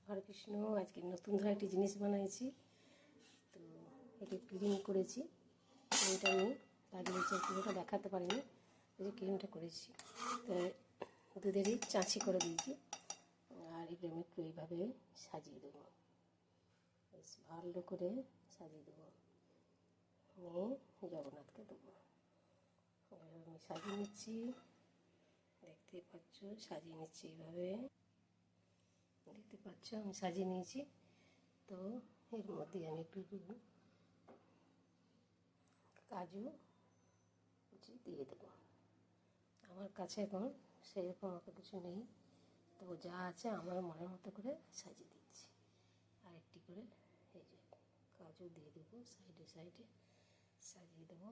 হরে কৃষ্ণ। আজকে নতুন ধরে একটি জিনিস বানাইছি, তো এটি ক্রিম করেছি। ক্রিমটা আমি লাগিয়েছি, পুরোটা দেখাতে পারিনি, এই যে ক্রিমটা করেছি। তো দুধেরই চাঁচি করে দিয়েছি, আর এগুলো আমি একটু এইভাবে সাজিয়ে দেবো, বেশ ভালো করে সাজিয়ে দেবো। নিয়ে জগন্নাথকে দেবো। এভাবে আমি সাজিয়ে নিচ্ছি, দেখতেই পাচ্ছ সাজিয়ে নিচ্ছি এইভাবে, দেখতে পাচ্ছ আমি সাজিয়ে নিয়েছি। তো এর মধ্যে আমি একটু কাজু দিয়ে দেবো। আমার কাছে এখন সেরকম অত কিছু নেই, তো যা আছে আমার মনের মতো করে সাজিয়ে দিচ্ছি। আর একটি করে এই যে কাজু দিয়ে দেবো, সাইডে সাইডে সাজিয়ে দেবো।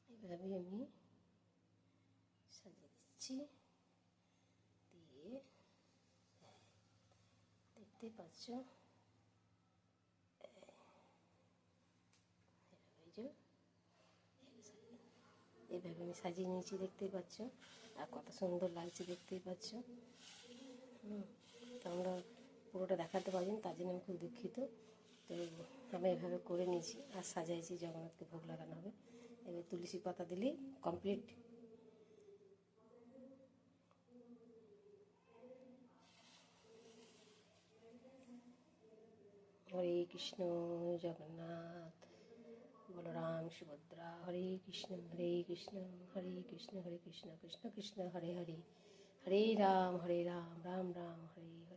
এইভাবে আমি সাজিয়ে দিচ্ছি, দিয়ে দেখতে পাচ্ছ এইভাবে আমি সাজিয়ে নিয়েছি, দেখতেই পাচ্ছ। আর কত সুন্দর লাগছে দেখতেই পাচ্ছ। তো আমরা পুরোটা দেখাতে পারিনি, তার জন্য আমি খুব দুঃখিত। তো আমি এভাবে করে নিয়েছি আর সাজাইছি, জগন্নাথকে ভোগ লাগানো হবে। এবার তুলসী পাতা দিলেই কমপ্লিট। হরে কৃষ্ণ জগন্নাথ বলরাম সুভদ্রা, হরে কৃষ্ণ হরে কৃষ্ণ হরে কৃষ্ণ হরে কৃষ্ণ কৃষ্ণ কৃষ্ণ হরে হরে, হরে রাম রাম রাম হরে হরে।